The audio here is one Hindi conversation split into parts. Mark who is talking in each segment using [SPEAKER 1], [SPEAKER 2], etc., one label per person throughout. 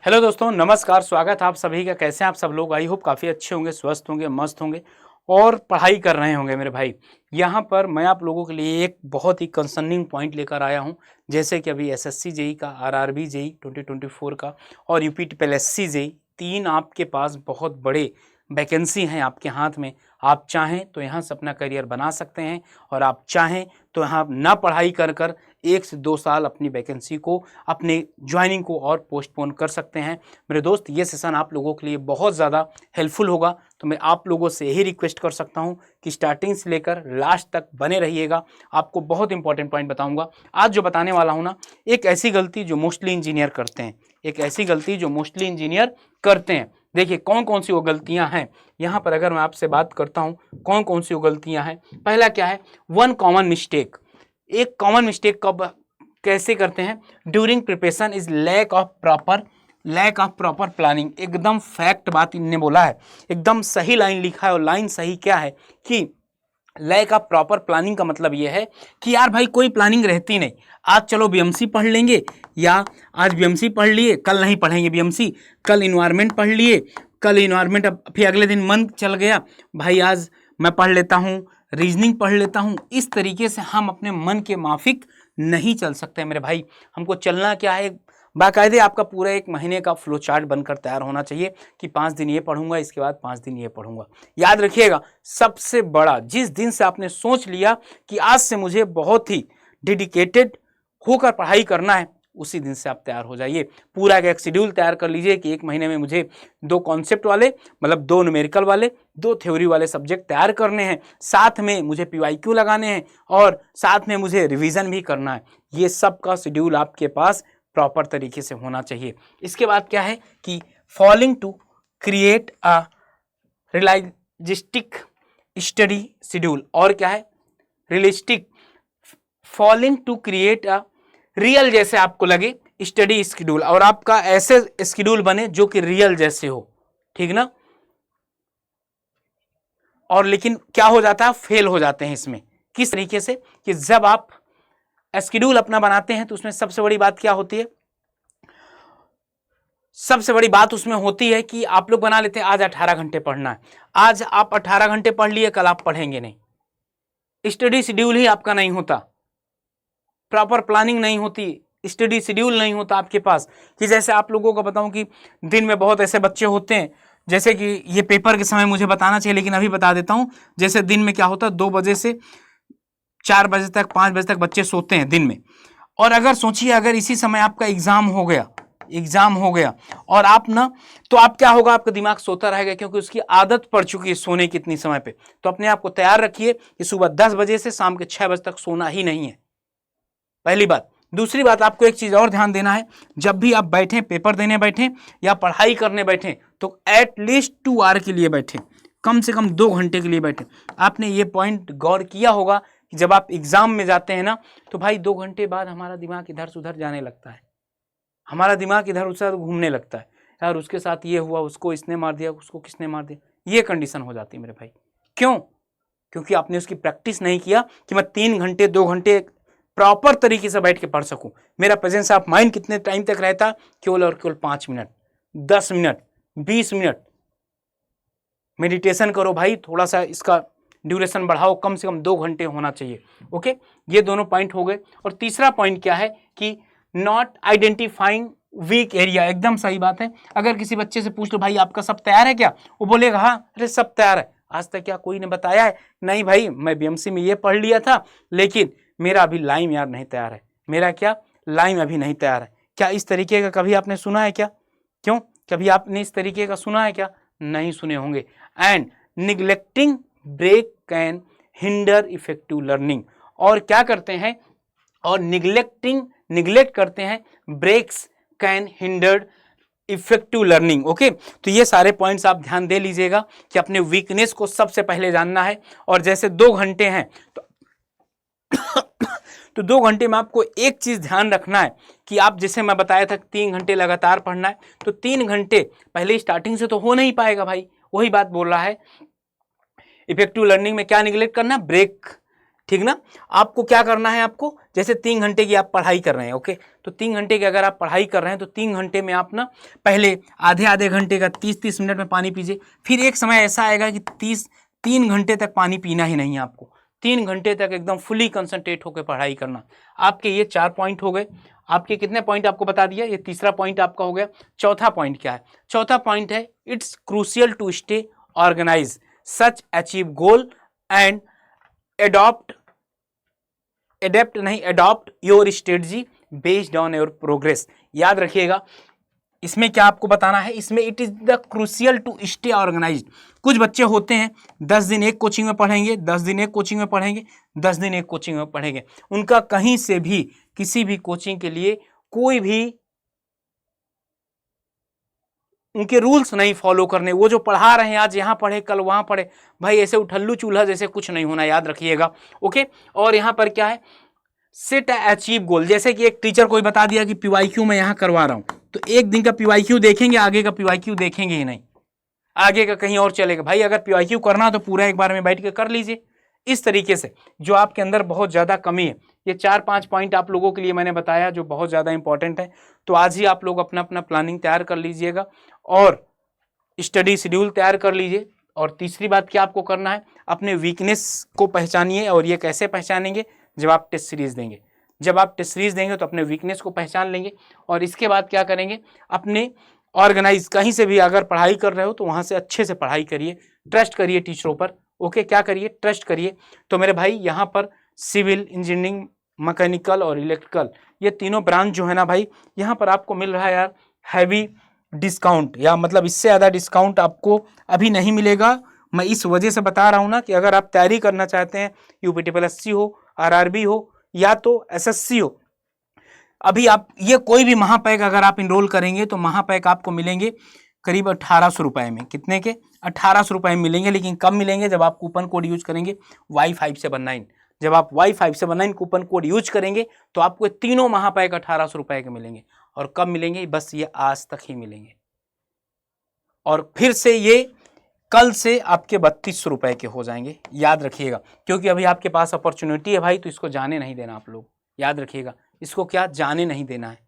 [SPEAKER 1] हेलो दोस्तों, नमस्कार। स्वागत है आप सभी का। कैसे हैं आप सब लोग? आई होप काफ़ी अच्छे होंगे, स्वस्थ होंगे, मस्त होंगे और पढ़ाई कर रहे होंगे मेरे भाई। यहाँ पर मैं आप लोगों के लिए एक बहुत ही कंसर्निंग पॉइंट लेकर आया हूँ। जैसे कि अभी एसएससी जेई का, आरआरबी जेई 2024 का और यूपी टीपीएससी जेई, तीन आपके पास बहुत बड़े वैकेंसी हैं आपके हाथ में। आप चाहें तो यहाँ से अपना करियर बना सकते हैं और आप चाहें तो यहाँ ना पढ़ाई कर कर 1 से 2 साल अपनी वैकेंसी को, अपने ज्वाइनिंग को और पोस्टपोन कर सकते हैं। मेरे दोस्त, ये सेशन आप लोगों के लिए बहुत ज़्यादा हेल्पफुल होगा, तो मैं आप लोगों से यही रिक्वेस्ट कर सकता हूँ कि स्टार्टिंग से लेकर लास्ट तक बने रहिएगा। आपको बहुत इंपॉर्टेंट पॉइंट बताऊँगा आज जो बताने वाला हूँ ना। एक ऐसी गलती जो मोस्टली इंजीनियर करते हैं, एक ऐसी गलती जो मोस्टली इंजीनियर करते हैं। देखिए कौन कौन सी वो गलतियां हैं। यहाँ पर अगर मैं आपसे बात करता हूँ कौन कौन सी वो गलतियां हैं। पहला क्या है? One common mistake. एक कॉमन मिस्टेक कब कैसे करते हैं? During preparation is lack of proper planning. एकदम फैक्ट बात इनने बोला है, एकदम सही लाइन लिखा है। और लाइन सही क्या है कि लैक ऑफ प्रॉपर प्लानिंग का मतलब ये है कि यार भाई कोई प्लानिंग रहती नहीं। आज चलो बीएमसी पढ़ लेंगे, या आज बीएमसी पढ़ लिए कल नहीं पढ़ेंगे बीएमसी, कल इन्वायरमेंट पढ़ लिए कल इन्वायरमेंट, अब फिर अगले दिन मन चल गया भाई आज मैं पढ़ लेता हूँ, रीजनिंग पढ़ लेता हूँ। इस तरीके से हम अपने मन के माफिक नहीं चल सकते मेरे भाई। हमको चलना क्या है, बाकायदे आपका पूरा 1 महीने का फ्लो चार्ट बनकर तैयार होना चाहिए कि 5 दिन ये पढ़ूंगा, इसके बाद 5 दिन ये पढ़ूंगा। याद रखिएगा, सबसे बड़ा जिस दिन से आपने सोच लिया कि आज से मुझे बहुत ही डेडिकेटेड होकर पढ़ाई करना है, उसी दिन से आप तैयार हो जाइए। पूरा एक शेड्यूल तैयार कर लीजिए कि 1 महीने में मुझे 2 कॉन्सेप्ट वाले, मतलब 2 न्यूमेरिकल वाले, 2 थ्योरी वाले सब्जेक्ट तैयार करने हैं, साथ में मुझे पीवाईक्यू लगाने हैं और साथ में मुझे रिवीजन भी करना है। ये सब का शेड्यूल आपके पास प्रॉपर तरीके से होना चाहिए। इसके बाद क्या है कि following to create a realistic study schedule. और क्या है? Realistic, following to create a real जैसे आपको लगे स्टडी शेड्यूल, और आपका ऐसे शेड्यूल बने जो कि रियल जैसे हो, ठीक ना। और लेकिन क्या हो जाता है, फेल हो जाते हैं इसमें। किस तरीके से कि जब आप शेड्यूल अपना बनाते हैं तो उसमें सबसे बड़ी बात क्या होती है? सबसे बड़ी बात उसमें होती है कि आप लोग बना लेते हैं आज 18 घंटे पढ़ना है। आज आप 18 घंटे पढ़ लिए, कल आप पढ़ेंगे नहीं। स्टडी शेड्यूल ही आपका नहीं होता, प्रॉपर प्लानिंग नहीं होती, स्टडी शेड्यूल नहीं होता आपके पास। कि जैसे आप लोगों को बताऊं कि दिन में बहुत ऐसे बच्चे होते हैं, जैसे कि ये पेपर के समय मुझे बताना चाहिए लेकिन अभी बता देता हूं। जैसे दिन में क्या होता है, 2 बजे से 4 बजे तक, 5 बजे तक बच्चे सोते हैं दिन में। और अगर सोचिए अगर इसी समय आपका एग्जाम हो गया और आप ना, तो आप क्या होगा, आपका दिमाग सोता रहेगा क्योंकि उसकी आदत पड़ चुकी है सोने की इतनी समय पे। तो अपने आप को तैयार रखिए कि सुबह 10 बजे से शाम के 6 बजे तक सोना ही नहीं है, पहली बात। दूसरी बात, आपको एक चीज और ध्यान देना है, जब भी आप बैठें, पेपर देने बैठें या पढ़ाई करने बैठें, तो एटलीस्ट 2 आवर के लिए बैठें, कम से कम 2 घंटे के लिए बैठें। आपने ये पॉइंट गौर किया होगा कि जब आप एग्जाम में जाते हैं ना, तो भाई 2 घंटे बाद हमारा दिमाग इधर से उधर जाने लगता है, हमारा दिमाग इधर उधर घूमने लगता है। यार उसके साथ ये हुआ, उसको इसने मार दिया, उसको किसने मार दिया, ये कंडीशन हो जाती है मेरे भाई। क्यों? क्योंकि आपने उसकी प्रैक्टिस नहीं किया कि मैं 3 घंटे 2 घंटे प्रॉपर तरीके से बैठ के पढ़ सकूं। मेरा प्रेजेंस ऑफ माइंड कितने टाइम तक रहता? केवल और केवल 5 मिनट, 10 मिनट, 20 मिनट। मेडिटेशन करो भाई, थोड़ा सा इसका ड्यूरेशन बढ़ाओ, कम से कम 2 घंटे होना चाहिए। ओके, ये दोनों पॉइंट हो गए। और तीसरा पॉइंट क्या है कि नॉट आइडेंटिफाइंग वीक एरिया। एकदम सही बात है। अगर किसी बच्चे से पूछ लो भाई आपका सब तैयार है क्या, वो बोलेगा हाँ, अरे सब तैयार है। आज तक क्या कोई ने बताया है? नहीं भाई, मैं बीएमसी में ये पढ़ लिया था लेकिन मेरा अभी लाइम यार नहीं तैयार है, मेरा क्या लाइम अभी नहीं तैयार है। क्या इस तरीके का कभी आपने सुना है क्या? क्यों, कभी आपने इस तरीके का सुना है क्या? नहीं सुने होंगे। And neglecting break can hinder effective learning. और क्या करते हैं, और निग्लेक्ट करते हैं, breaks can hinder effective learning. Okay, तो ये सारे पॉइंट्स आप ध्यान दे लीजिएगा कि अपने वीकनेस को सबसे पहले जानना है। और जैसे 2 घंटे हैं तो 2 घंटे में आपको एक चीज ध्यान रखना है कि आप, जैसे मैं बताया था 3 घंटे लगातार पढ़ना है, तो 3 घंटे पहले स्टार्टिंग से तो हो नहीं पाएगा भाई। वही बात बोल रहा है, इफेक्टिव लर्निंग में क्या निगलेक्ट करना? ब्रेक ठीक ना। आपको क्या करना है, आपको जैसे 3 घंटे की आप पढ़ाई कर रहे हैं, ओके, तो 3 घंटे की अगर आप पढ़ाई कर रहे हैं तो 3 घंटे में आप ना पहले आधे आधे घंटे का 30-30 मिनट में पानी पीजिए। फिर एक समय ऐसा आएगा कि 3 घंटे तक पानी पीना ही नहीं है आपको, 3 घंटे तक एकदम फुली कंसंट्रेट होकर पढ़ाई करना। आपके ये 4 पॉइंट हो गए। आपके कितने पॉइंट आपको बता दिया, ये तीसरा पॉइंट आपका हो गया। चौथा पॉइंट क्या है, चौथा पॉइंट है it's crucial to stay organise such achieve goal and adopt your strategy based on your progress. याद रखिएगा, इसमें क्या आपको बताना है, इसमें it is the crucial to stay organised. कुछ बच्चे होते हैं 10 दिन एक कोचिंग में पढ़ेंगे, 10 दिन एक कोचिंग में पढ़ेंगे, 10 दिन एक कोचिंग में पढ़ेंगे, उनका कहीं से भी किसी भी कोचिंग के लिए कोई भी उनके रूल्स नहीं फॉलो करने। वो जो पढ़ा रहे हैं आज यहाँ पढ़े कल वहां पढ़े, भाई ऐसे उठल्लू चूल्हा जैसे कुछ नहीं होना, याद रखिएगा, ओके। और यहाँ पर क्या है, सेट अचीव गोल। जैसे कि एक टीचर कोई बता दिया कि पीवाईक्यू मैं यहाँ करवा रहा हूँ, तो एक दिन का पीवाईक्यू देखेंगे, आगे का पीवाईक्यू देखेंगे ही नहीं, आगे का कहीं और चलेगा। भाई अगर पीवाईक्यू करना तो पूरा एक बार में बैठ के कर लीजिए। इस तरीके से जो आपके अंदर बहुत ज़्यादा कमी है, ये 4-5 पॉइंट आप लोगों के लिए मैंने बताया जो बहुत ज़्यादा इंपॉर्टेंट है। तो आज ही आप लोग अपना अपना प्लानिंग तैयार कर लीजिएगा और स्टडी शेड्यूल तैयार कर लीजिए। और तीसरी बात क्या आपको करना है, अपने वीकनेस को पहचानिए। और ये कैसे पहचानेंगे, जब आप टेस्ट सीरीज देंगे। जब आप टेस्ट सीरीज देंगे तो अपने वीकनेस को पहचान लेंगे। और इसके बाद क्या करेंगे, अपने ऑर्गेनाइज कहीं से भी अगर पढ़ाई कर रहे हो तो वहाँ से अच्छे से पढ़ाई करिए, ट्रस्ट करिए टीचरों पर, ओके। क्या करिए, ट्रस्ट करिए। तो मेरे भाई यहाँ पर सिविल इंजीनियरिंग, मैकेनिकल और इलेक्ट्रिकल, ये तीनों ब्रांच जो है ना भाई, यहाँ पर आपको मिल रहा है यार हैवी डिस्काउंट, या मतलब इससे ज़्यादा डिस्काउंट आपको अभी नहीं मिलेगा। मैं इस वजह से बता रहा हूँ ना कि अगर आप तैयारी करना चाहते हैं, यूपीटीपीएससी हो, आरआरबी हो या तो एसएससी हो, अभी आप ये कोई भी महापैक अगर आप इनरोल करेंगे तो महापैक आपको मिलेंगे करीब 1800 रुपए में। कितने के, 1800 रुपए में मिलेंगे। लेकिन कब मिलेंगे, जब आप कूपन कोड यूज करेंगे Y579। जब आप Y579 कूपन कोड यूज करेंगे तो आपको तीनों महापैक 1800 रुपए के मिलेंगे। और कब मिलेंगे, बस ये आज तक ही मिलेंगे। और फिर से ये कल से आपके 3200 रुपए के हो जाएंगे, याद रखिएगा। क्योंकि अभी आपके पास अपॉर्चुनिटी है भाई, तो इसको जाने नहीं देना आप लोग, याद रखिएगा। इसको क्या जाने नहीं देना है,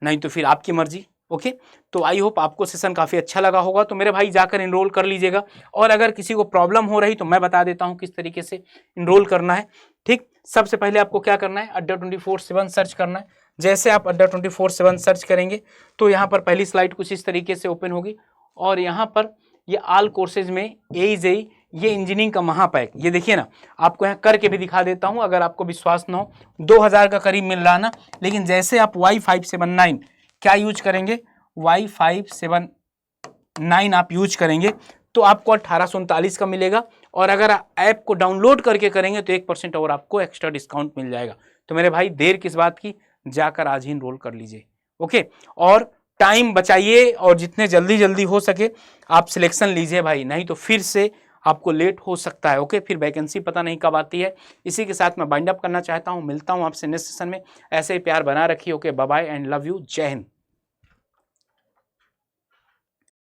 [SPEAKER 1] नहीं तो फिर आपकी मर्जी, ओके। तो आई होप आपको सेशन काफ़ी अच्छा लगा होगा। तो मेरे भाई जाकर इनरोल कर लीजिएगा। और अगर किसी को प्रॉब्लम हो रही तो मैं बता देता हूँ किस तरीके से इनरोल करना है, ठीक। सबसे पहले आपको क्या करना है, अड्डा 24/7 सर्च करना है। जैसे आप अड्डा 24/7 सर्च करेंगे तो यहाँ पर पहली स्लाइड कुछ इस तरीके से ओपन होगी। और यहाँ पर ये ऑल कोर्सेज में AEJEE, ये इंजीनियरिंग का महापैक, ये देखिए ना, आपको यहाँ करके भी दिखा देता हूँ अगर आपको विश्वास ना हो। 2000 का करीब मिल रहा ना। लेकिन जैसे आप Y579 क्या यूज करेंगे, Y579 आप यूज करेंगे तो आपको 1839 का मिलेगा। और अगर ऐप को डाउनलोड करके करेंगे तो 1% और आपको एक्स्ट्रा डिस्काउंट मिल जाएगा। तो मेरे भाई देर किस बात की, जाकर आज ही इनरोल कर लीजिए, ओके। और टाइम बचाइए और जितने जल्दी हो सके आप सिलेक्शन लीजिए भाई, नहीं तो फिर से आपको लेट हो सकता है, ओके। फिर वैकेंसी पता नहीं कब आती है। इसी के साथ मैं बाइंड अप करना चाहता हूँ। मिलता हूँ आपसे नेक्स्ट सेशन में। ऐसे ही प्यार बना रखिए, okay. Bye bye and love you, जय हिंद।